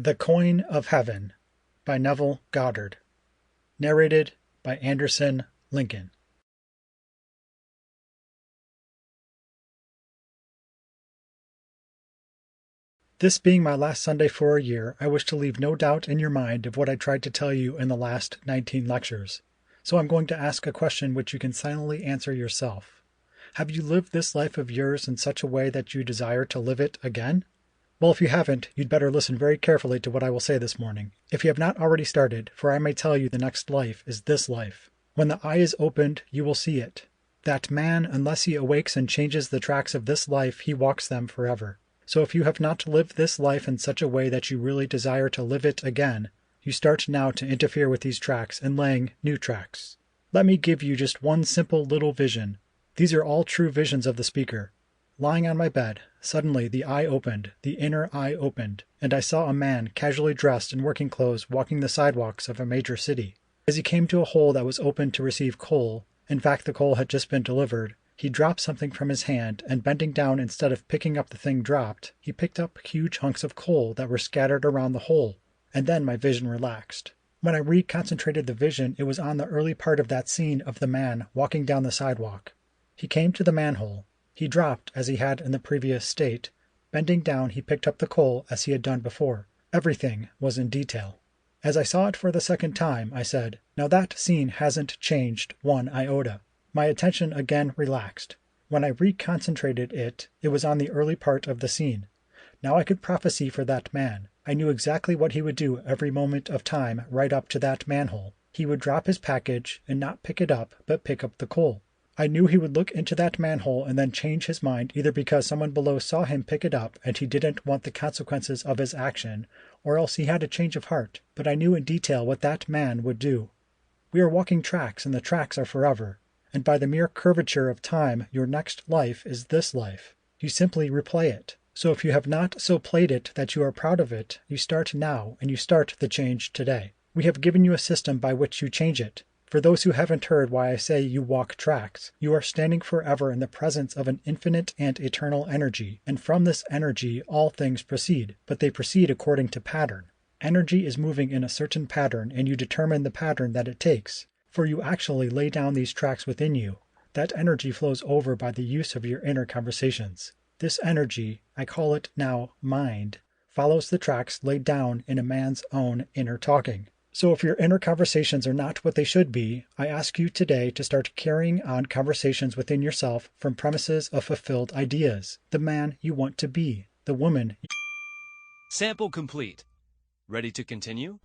The Coin of Heaven by Neville Goddard. Narrated by Anderson Lincoln. This being my last Sunday for a year, I wish to leave no doubt in your mind of what I tried to tell you in the last 19 lectures. So I'm going to ask a question which you can silently answer yourself. Have you lived this life of yours in such a way that you desire to live it again? Well, if you haven't, you'd better listen very carefully to what I will say this morning. If you have not already started, for I may tell you the next life is this life. When the eye is opened, you will see it. That man, unless he awakes and changes the tracks of this life, he walks them forever. So if you have not lived this life in such a way that you really desire to live it again, you start now to interfere with these tracks and laying new tracks. Let me give you just one simple little vision. These are all true visions of the speaker. Lying on my bed, suddenly the eye opened, the inner eye opened, and I saw a man casually dressed in working clothes walking the sidewalks of a major city. As he came to a hole that was open to receive coal, in fact the coal had just been delivered, he dropped something from his hand, and bending down instead of picking up the thing dropped, he picked up huge hunks of coal that were scattered around the hole, and then my vision relaxed. When I reconcentrated the vision, it was on the early part of that scene of the man walking down the sidewalk. He came to the manhole. He dropped as he had in the previous state. Bending down, he picked up the coal as he had done before. Everything was in detail. As I saw it for the second time, I said, "Now that scene hasn't changed one iota." My attention again relaxed. When I reconcentrated it, it was on the early part of the scene. Now I could prophesy for that man. I knew exactly what he would do every moment of time right up to that manhole. He would drop his package and not pick it up, but pick up the coal. I knew he would look into that manhole and then change his mind either because someone below saw him pick it up and he didn't want the consequences of his action, or else he had a change of heart, but I knew in detail what that man would do. We are walking tracks and the tracks are forever, and by the mere curvature of time your next life is this life. You simply replay it. So if you have not so played it that you are proud of it, you start now and you start the change today. We have given you a system by which you change it. For those who haven't heard why I say you walk tracks, you are standing forever in the presence of an infinite and eternal energy, and from this energy all things proceed, but they proceed according to pattern. Energy is moving in a certain pattern, and you determine the pattern that it takes, for you actually lay down these tracks within you. That energy flows over by the use of your inner conversations. This energy, I call it now mind, follows the tracks laid down in a man's own inner talking. So if your inner conversations are not what they should be, I ask you today to start carrying on conversations within yourself from premises of fulfilled ideas. The man you want to be, the woman. Sample complete. Ready to continue?